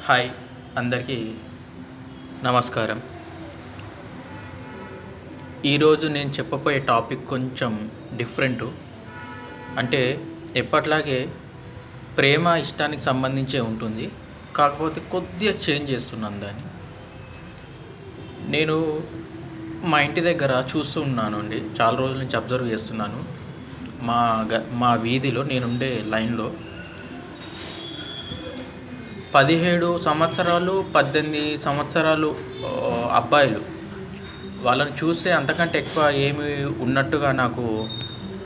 Hi అందరికీ నమస్కారం. ఈరోజు నేను చెప్పబోయే టాపిక్ కొంచెం డిఫరెంటు. అంటే ఎప్పట్లాగే ప్రేమ ఇష్టానికి సంబంధించే ఉంటుంది. కాకపోతే కొద్దిగా చేంజ్ చేస్తున్నాను దాన్ని. నేను మా ఇంటి దగ్గర చూస్తూ ఉన్నాను అండి, చాలా రోజుల నుంచి అబ్జర్వ్ చేస్తున్నాను. మా వీధిలో నేనుండే లైన్లో 17 సంవత్సరాలు 18 సంవత్సరాలు అబ్బాయిలు, వాళ్ళని చూస్తే అంతకంటే ఎక్కువ ఏమి ఉన్నట్టుగా నాకు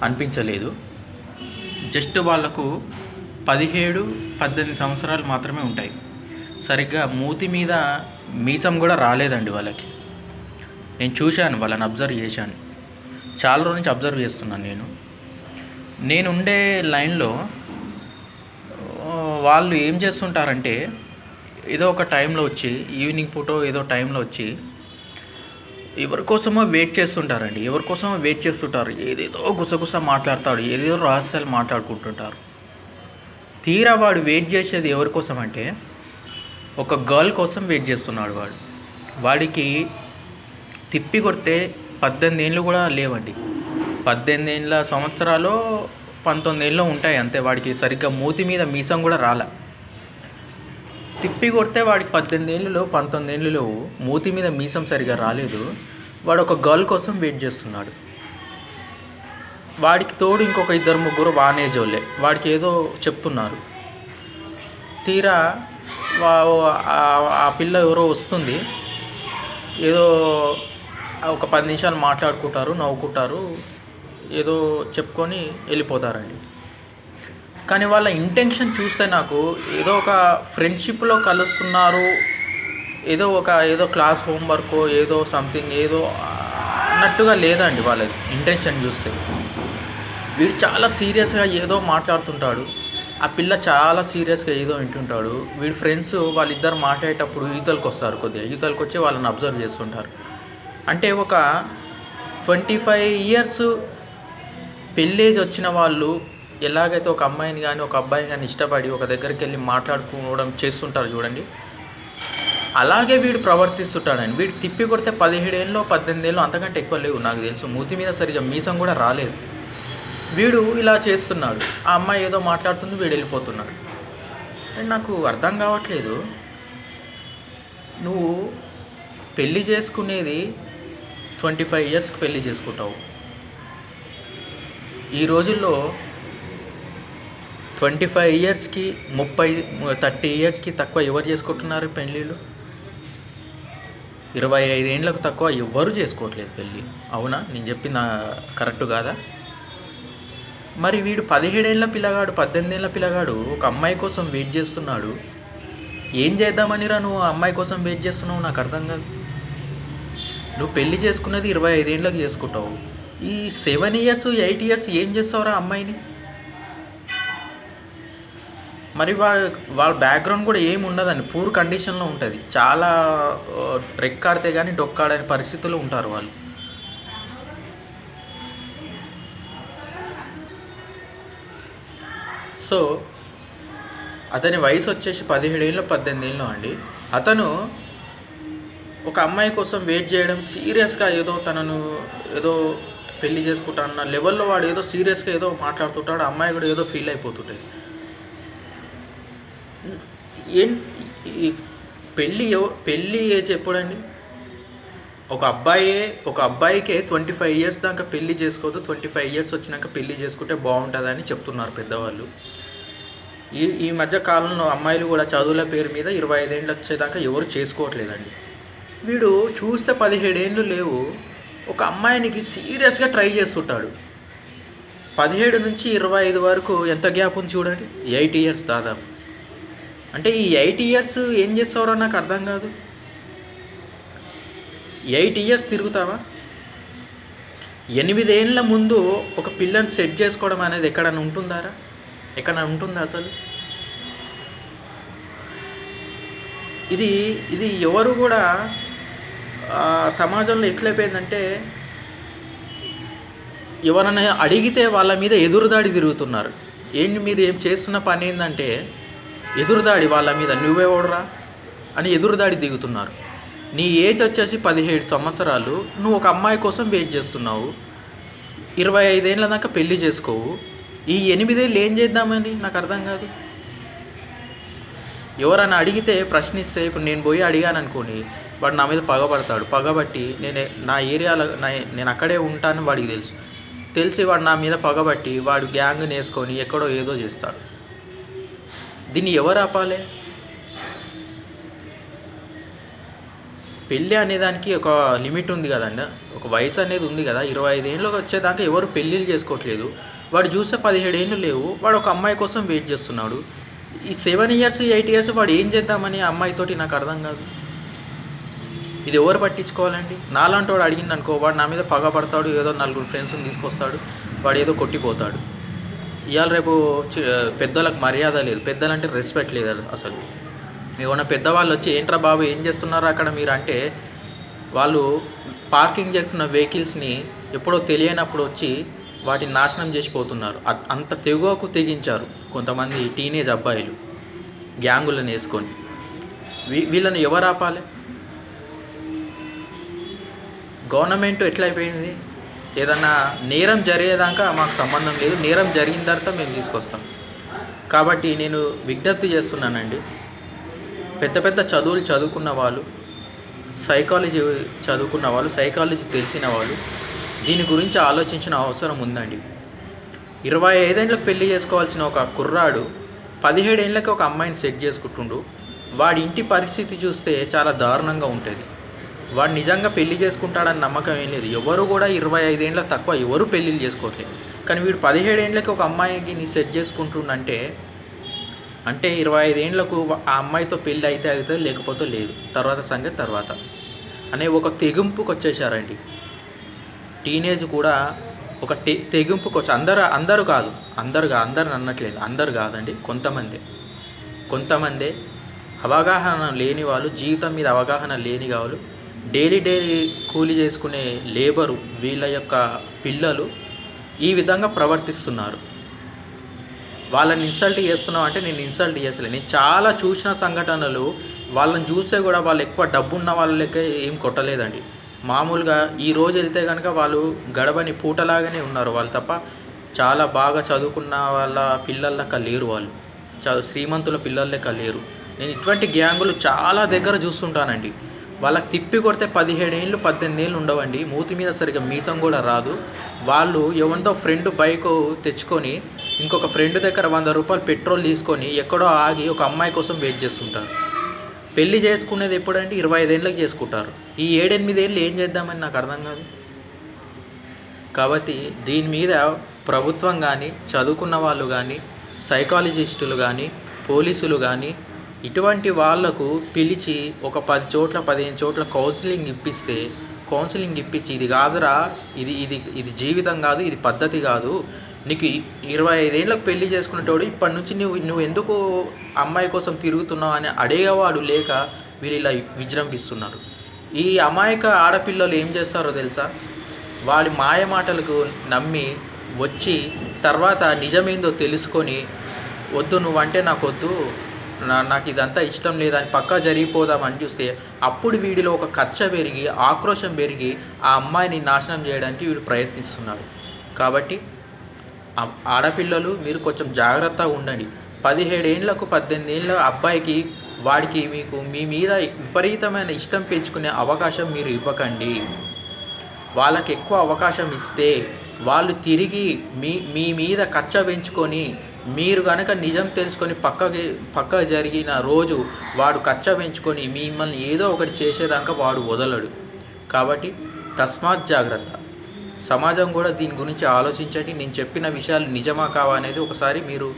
అనిపించలేదు. జస్ట్ వాళ్ళకు 17-18 సంవత్సరాలు మాత్రమే ఉంటాయి. సరిగ్గా మూతి మీద మీసం కూడా రాలేదండి వాళ్ళకి. నేను చూశాను, వాళ్ళని అబ్జర్వ్ చేశాను. చాలా రోజుల నుంచి అబ్జర్వ్ చేస్తున్నాను. నేనుండే లైన్లో వాళ్ళు ఏం చేస్తుంటారంటే, ఏదో ఒక టైంలో వచ్చి, ఈవినింగ్ పూట ఏదో టైంలో వచ్చి ఎవరికోసమో వెయిట్ చేస్తుంటారు. ఏదేదో గుసగుస మాట్లాడతాడు, ఏదేదో రహస్యాలు మాట్లాడుకుంటుంటారు. తీరా వాడు వెయిట్ చేసేది ఎవరి కోసం అంటే, ఒక గర్ల్ కోసం వెయిట్ చేస్తున్నాడు. వాడికి తిప్పి కొడితే 18 ఏళ్ళు కూడా లేవండి. 18 సంవత్సరాలు 19 ఏళ్ళు ఉంటాయి అంతే. వాడికి సరిగ్గా మూతి మీద మీసం కూడా రాలే. తిప్పి కొడితే వాడికి 18 ఏళ్ళు 19 ఏళ్ళు, మూతి మీద మీసం సరిగా రాలేదు. వాడు ఒక గర్ల్ కోసం వెయిట్ చేస్తున్నాడు. వాడికి తోడు ఇంకొక 2-3 వానేజ్ వాళ్ళే వాడికి ఏదో చెప్తున్నారు. తీరా ఆ పిల్ల ఎవరో వస్తుంది, ఏదో ఒక 10 నిమిషాలు మాట్లాడుకుంటారు, నవ్వుకుంటారు, ఏదో చెప్పుకొని వెళ్ళిపోతారండి. కానీ వాళ్ళ ఇంటెన్షన్ చూస్తే నాకు ఏదో ఒక ఫ్రెండ్షిప్లో కలుస్తున్నారు, ఏదో క్లాస్ హోంవర్క్, ఏదో సంథింగ్ ఏదో అన్నట్టుగా లేదండి వాళ్ళ ఇంటెన్షన్ చూస్తే. వీడు చాలా సీరియస్గా ఏదో మాట్లాడుతుంటాడు, ఆ పిల్ల చాలా సీరియస్గా ఏదో వింటుంటాడు. వీడి ఫ్రెండ్స్ వాళ్ళిద్దరు మాట్లాడేటప్పుడు ఈతలకు వస్తారు, ఈతలకు వచ్చి వాళ్ళని అబ్జర్వ్ చేస్తుంటారు. అంటే ఒక 25 ఇయర్స్ పెళ్ళేజ్ వచ్చిన వాళ్ళు ఎలాగైతే ఒక అమ్మాయిని కానీ ఒక అబ్బాయిని కానీ ఇష్టపడి ఒక దగ్గరికి వెళ్ళి మాట్లాడుకోవడం చేస్తుంటారు చూడండి, అలాగే వీడు ప్రవర్తిస్తుంటాడండి. వీడు తిప్పి కొడితే 17 ఏళ్ళు 18 ఏళ్ళు అంతకంటే ఎక్కువ లేవు నాకు తెలుసు. మూతి మీద సరిగా మీసం కూడా రాలేదు. వీడు ఇలా చేస్తున్నాడు, ఆ అమ్మాయి ఏదో మాట్లాడుతుంది, వీడు వెళ్ళిపోతున్నాడు. నాకు అర్థం కావట్లేదు, నువ్వు పెళ్ళి చేసుకునేది 25 ఇయర్స్కి పెళ్ళి చేసుకుంటావు. ఈ రోజుల్లో 25 ఇయర్స్కి 30-30 ఇయర్స్కి తక్కువ ఎవరు చేసుకుంటున్నారు పెళ్ళిళ్ళు? 25 ఏళ్ళకు తక్కువ ఎవరు చేసుకోవట్లేదు పెళ్ళి. అవునా? నేను చెప్పింది కరెక్ట్ కాదా? మరి వీడు 17 ఏళ్ళ పిల్లగాడు 18 ఏళ్ళ పిల్లగాడు ఒక అమ్మాయి కోసం వెయిట్ చేస్తున్నాడు. ఏం చేద్దామనిరా నువ్వు ఆ అమ్మాయి కోసం వెయిట్ చేస్తున్నావు? నాకు అర్థం కాదు. నువ్వు పెళ్ళి చేసుకున్నది 25 ఏళ్ళకి చేసుకుంటావు. ఈ 7 ఇయర్స్ 8 ఇయర్స్ ఏం చేస్తావురా అమ్మాయిని? మరి వాళ్ళ బ్యాక్గ్రౌండ్ కూడా ఏమి ఉండదండి, పూర్ కండిషన్లో ఉంటుంది. చాలా రెక్కాడితే కానీ డొక్కాడని పరిస్థితుల్లో ఉంటారు వాళ్ళు. సో అతని వయసు వచ్చేసి 17 ఏళ్ళు 18 ఏళ్ళు అండి. అతను ఒక అమ్మాయి కోసం వెయిట్ చేయడం, సీరియస్గా తనను ఏదో పెళ్లి చేసుకుంటానన్న లెవెల్లో వాడు ఏదో సీరియస్గా ఏదో మాట్లాడుతుంటాడు. అమ్మాయి కూడా ఏదో ఫీల్ అయిపోతుంటుంది. ఈ పెళ్ళి ఏజ్ ఎప్పుడండి? ఒక అబ్బాయికే 25 ఇయర్స్ దాకా పెళ్ళి చేసుకోవద్దు, 25 ఇయర్స్ వచ్చినాక పెళ్ళి చేసుకుంటే బాగుంటుందని చెప్తున్నారు పెద్దవాళ్ళు. ఈ మధ్య కాలంలో అమ్మాయిలు కూడా చదువుల పేరు మీద 25 ఏళ్ళు వచ్చేదాకా ఎవరు చేసుకోవట్లేదండి. వీడు చూస్తే 17 ఏళ్ళు లేవు, ఒక అమ్మాయినికి సీరియస్గా ట్రై చేస్తుంటాడు. 17 నుంచి 25 వరకు ఎంత గ్యాప్ ఉంది చూడండి, 8 ఇయర్స్ దాదాపు. అంటే ఈ 8 ఇయర్స్ ఏం చేస్తావో నాకు అర్థం కాదు. 8 ఇయర్స్ తిరుగుతావా? 8 ఏళ్ళ ముందు ఒక పిల్లని సెట్ చేసుకోవడం అనేది ఎక్కడైనా ఉంటుందా అసలు? ఇది ఎవరు కూడా సమాజంలో ఎట్లయిపోయిందంటే, ఎవరైనా అడిగితే వాళ్ళ మీద ఎదురుదాడి తిరుగుతున్నారు. మీరు ఏం చేస్తున్న పని ఏంటంటే ఎదురుదాడి వాళ్ళ మీద. నువ్వెవడురా, అని ఎదురుదాడి దిగుతున్నారు. నీ ఏజ్ వచ్చేసి 17 సంవత్సరాలు, నువ్వు ఒక అమ్మాయి కోసం వెయిట్ చేస్తున్నావు. 25 ఏళ్ళ దాకా పెళ్లి చేసుకోవు. ఈ 8 ఏళ్ళు ఏం చేద్దామని నాకు అర్థం కాదు. ఎవరైనా అడిగితే ప్రశ్నిస్తే, ఇప్పుడు నేను పోయి అడిగాను అనుకోని, వాడు నా మీద పగబడతాడు. పగబట్టి నా ఏరియాలో నేను అక్కడే ఉంటానని వాడికి తెలిసి వాడు నా మీద పగబట్టి వాడు గ్యాంగ్ని వేసుకొని ఎక్కడో ఏదో చేస్తాడు. దీన్ని ఎవరు ఆపాలి? పెళ్ళి అనేదానికి ఒక లిమిట్ ఉంది కదండి, ఒక వయసు అనేది ఉంది కదా. 25 ఏళ్ళకి వచ్చేదాకా ఎవరు పెళ్ళిళ్ళు చేసుకోవట్లేదు. వాడు చూస్తే 17 ఏళ్ళు లేవు, వాడు ఒక అమ్మాయి కోసం వెయిట్ చేస్తున్నాడు. ఈ 7 ఇయర్స్ 8 ఇయర్స్ వాడు ఏం చేద్దామని అమ్మాయితోటి నాకు అర్థం కాదు. ఇది ఎవరు పట్టించుకోవాలండి? నాలాంటి వాడు అడిగింది అనుకో, వాడు నా మీద పగబడతాడు, ఏదో 4 ఫ్రెండ్స్ని తీసుకొస్తాడు, వాడు ఏదో కొట్టిపోతాడు. ఇవాళ రేపు పెద్దలకు మర్యాద లేదు, పెద్దలంటే రెస్పెక్ట్ లేదు అసలు. ఏమన్నా పెద్దవాళ్ళు వచ్చి ఏంట్రా బాబు ఏం చేస్తున్నారో అక్కడ మీరు అంటే, వాళ్ళు పార్కింగ్ చేస్తున్న వెహికల్స్ని ఎప్పుడో తెలియనప్పుడు వచ్చి వాటిని నాశనం చేసిపోతున్నారు. అంత తెగించారు కొంతమంది టీనేజ్ అబ్బాయిలు గ్యాంగులను వేసుకొని. వీళ్ళని ఎవరు ఆపాలి? గవర్నమెంట్ ఎట్లయిపోయింది, ఏదన్నా నేరం జరిగేదాకా మాకు సంబంధం లేదు, నేరం జరిగిన తర్వాత మేము తీసుకొస్తాం. కాబట్టి నేను విజ్ఞప్తి చేస్తున్నానండి, పెద్ద పెద్ద చదువులు చదువుకున్న వాళ్ళు, సైకాలజీ చదువుకున్న వాళ్ళు, సైకాలజీ తెలిసిన వాళ్ళు దీని గురించి ఆలోచించిన అవసరం ఉందండి. 25 ఏళ్ళకి పెళ్లి చేసుకోవాల్సిన ఒక కుర్రాడు 17 ఏళ్ళకి ఒక అమ్మాయిని సెట్ చేసుకుంటుండు. వాడి ఇంటి పరిస్థితి చూస్తే చాలా దారుణంగా ఉంటుంది. వాడు నిజంగా పెళ్లి చేసుకుంటాడని నమ్మకం ఏం లేదు. ఎవరు కూడా 25 ఏళ్ళకి తక్కువ ఎవరు పెళ్ళిళ్ళు చేసుకోవట్లేదు. కానీ వీడు 17 ఏళ్ళకి ఒక అమ్మాయిని సెట్ చేసుకుంటుండంటే 25 ఏళ్ళకు ఆ అమ్మాయితో పెళ్ళి అయితే అవుతుంది, లేకపోతే లేదు, తర్వాత సంగతి తర్వాత అనే ఒక తెగింపుకి వచ్చేసారండి. టీనేజ్ కూడా ఒక తెగింపుకి వచ్చి అందరూ కాదు, అందరు అన్నట్లేదు, అందరు కాదండి, కొంతమందే అవగాహన లేని వాళ్ళు, జీవితం మీద అవగాహన లేని వాళ్ళు, డైలీ కూలీ చేసుకునే లేబరు, వీళ్ళ యొక్క పిల్లలు ఈ విధంగా ప్రవర్తిస్తున్నారు. వాళ్ళని ఇన్సల్ట్ చేస్తున్నావు అంటే నేను ఇన్సల్ట్ చేసలే. నేను చాలా చూసిన సంఘటనలు, వాళ్ళని చూస్తే కూడా వాళ్ళు ఎక్కువ డబ్బున్న వాళ్ళకే ఏం కొట్టలేదండి. మామూలుగా ఈ రోజు వెళ్తే కనుక వాళ్ళు గడవని పూటలాగానే ఉన్నారు వాళ్ళు తప్ప చాలా బాగా చదువుకున్న వాళ్ళ పిల్లల లెక్క లేరు, వాళ్ళు శ్రీమంతుల పిల్లల లెక్క లేరు. నేను ఇటువంటి గ్యాంగులు చాలా దగ్గర చూస్తుంటానండి. వాళ్ళకి తిప్పి కొడితే 17 ఏళ్ళు 18 ఏళ్ళు ఉండవండి, మూతి మీద సరిగ్గా మీసం కూడా రాదు. వాళ్ళు ఎవరితో ఫ్రెండ్ బైక్ తెచ్చుకొని ఇంకొక ఫ్రెండ్ దగ్గర 100 రూపాయలు పెట్రోల్ తీసుకొని ఎక్కడో ఆగి ఒక అమ్మాయి కోసం వెయిట్ చేస్తుంటారు. పెళ్లి చేసుకునేది ఎప్పుడంటే 25 ఏళ్ళకి చేసుకుంటారు. ఈ 7-8 ఏళ్ళు ఏం చేద్దామని నాకు అర్థం కాదు. కాబట్టి దీని మీద ప్రభుత్వం కానీ, చదువుకున్న వాళ్ళు కానీ, సైకాలజిస్టులు కానీ, పోలీసులు కానీ ఇటువంటి వాళ్లకు పిలిచి ఒక 10 చోట్ల 15 చోట్ల కౌన్సిలింగ్ ఇప్పించి ఇది కాదురా, ఇది జీవితం కాదు, ఇది పద్ధతి కాదు, నీకు 25 ఏళ్ళకు పెళ్లి చేసుకునేటోడు ఇప్పటి నుంచి నువ్వు ఎందుకు అమ్మాయి కోసం తిరుగుతున్నావు అని అడిగేవాడు లేక వీళ్ళు ఇలా విజృంభిస్తున్నారు. ఈ అమాయక ఆడపిల్లలు ఏం చేస్తారో తెలుసా? వాళ్ళ మాయ మాటలకు నమ్మి వచ్చి తర్వాత నిజమేందో తెలుసుకొని వద్దు నువ్వంటే నాకు వద్దు, నాకు ఇదంతా ఇష్టం లేదని పక్కా జరిగిపోదామని చూస్తే అప్పుడు వీడిలో ఒక కచ్చ పెరిగి ఆక్రోశం పెరిగి ఆ అమ్మాయిని నాశనం చేయడానికి వీడు ప్రయత్నిస్తున్నాడు. కాబట్టి ఆడపిల్లలు మీరు కొంచెం జాగ్రత్తగా ఉండండి. 17 ఏళ్ళకు 18 ఏళ్ళ అబ్బాయికి వాడికి మీకు మీ మీద విపరీతమైన ఇష్టం పెంచుకునే అవకాశం మీరు ఇవ్వకండి. వాళ్ళకి ఎక్కువ అవకాశం ఇస్తే వాళ్ళు తిరిగి మీ మీద కచ్చ పెంచుకొని మీరు కనుక నిజం తెలుసుకొని పక్క జరిగిన రోజు వాడు కచ్చ పెంచుకొని మిమ్మల్ని ఏదో ఒకటి చేసేదాకా వాడు వదలడు. కాబట్టి తస్మాత్ జాగ్రత్త. సమాజం కూడా దీని గురించి ఆలోచించండి. నేను చెప్పిన విషయాలు నిజమా కావా అనేది ఒకసారి మీరు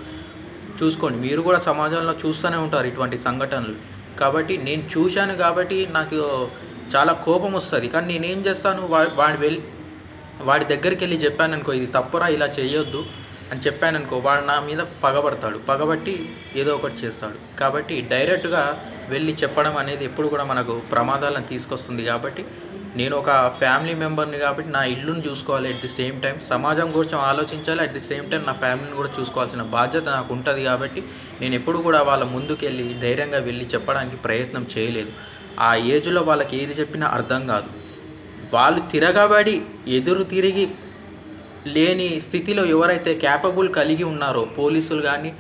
చూసుకోండి. మీరు కూడా సమాజంలో చూస్తూనే ఉంటారు ఇటువంటి సంఘటనలు. కాబట్టి నేను చూశాను కాబట్టి నాకు చాలా కోపం వస్తుంది. కానీ నేనేం చేస్తాను, వాడి దగ్గరికి వెళ్ళి చెప్పాననుకో ఇది తప్పురా ఇలా చేయొద్దు అని చెప్పాననుకో వాడు నా మీద పగబట్టి ఏదో ఒకటి చేస్తాడు. కాబట్టి డైరెక్ట్గా వెళ్ళి చెప్పడం అనేది ఎప్పుడు కూడా మనకు ప్రమాదాలను తీసుకొస్తుంది. కాబట్టి నేను ఒక ఫ్యామిలీ మెంబర్ని కాబట్టి నా ఇల్లుని చూసుకోవాలి, అట్ ది సేమ్ టైం సమాజం గురించి ఆలోచించాలి, అట్ ది సేమ్ టైం నా ఫ్యామిలీని కూడా చూసుకోవాల్సిన బాధ్యత నాకు ఉంటుంది. కాబట్టి నేను ఎప్పుడు కూడా వాళ్ళ ముందుకెళ్ళి ధైర్యంగా వెళ్ళి చెప్పడానికి ప్రయత్నం చేయలేదు. ఆ ఏజ్లో వాళ్ళకి ఏది చెప్పినా అర్థం కాదు. వాళ్ళు తిరగబడి ఎదురు తిరిగి లేని స్థితిలో ఎవరైతే క్యాపబుల్ కలిగి ఉన్నారో, పోలీసులు కానీ,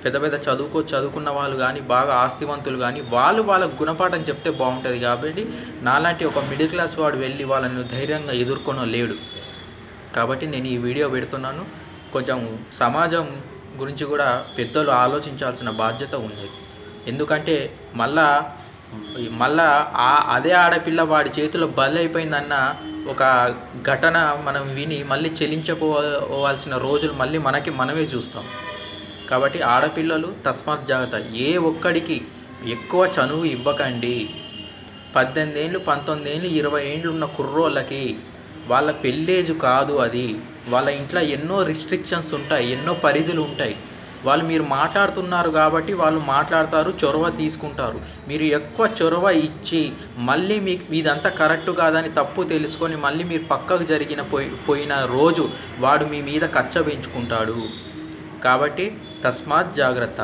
పెద్ద పెద్ద చదువుకున్న వాళ్ళు కానీ, బాగా ఆస్తివంతులు కానీ, వాళ్ళకు గుణపాఠం చెప్తే బాగుంటుంది. కాబట్టి నాలాంటి ఒక మిడిల్ క్లాస్ వాడు వెళ్ళి వాళ్ళని ధైర్యంగా ఎదుర్కొనలేడు. కాబట్టి నేను ఈ వీడియో పెడుతున్నాను. కొంచెం సమాజం గురించి కూడా పెద్దలు ఆలోచించాల్సిన బాధ్యత ఉంది. ఎందుకంటే మళ్ళా అదే ఆడపిల్ల వాడి చేతిలో బలైపోయిందన్న ఒక ఘటన మనం విని మళ్ళీ చెల్లించపోవాల్సిన రోజులు మళ్ళీ మనమే చూస్తాం. కాబట్టి ఆడపిల్లలు తస్మాత్ జాగ్రత్త. ఏ ఒక్కడికి ఎక్కువ చనువు ఇవ్వకండి. 18 ఏళ్ళు, 19 ఏళ్ళు, 20 ఏళ్ళు ఉన్న కుర్రోళ్ళకి వాళ్ళ పెళ్ళేజ్ కాదు అది. వాళ్ళ ఇంట్లో ఎన్నో రిస్ట్రిక్షన్స్ ఉంటాయి, ఎన్నో పరిధులు ఉంటాయి. మీరు మాట్లాడుతున్నారు కాబట్టి వాళ్ళు మాట్లాడతారు, చొరవ తీసుకుంటారు. మీరు ఎక్కువ చొరవ ఇచ్చి మళ్ళీ మీదంతా కరెక్ట్ కాదని తప్పు తెలుసుకొని మళ్ళీ మీరు పక్కకు పోయిన రోజు వాడు మీ మీద కచ్చ పెంచుకుంటాడు. కాబట్టి తస్మాత్ జాగ్రత్త.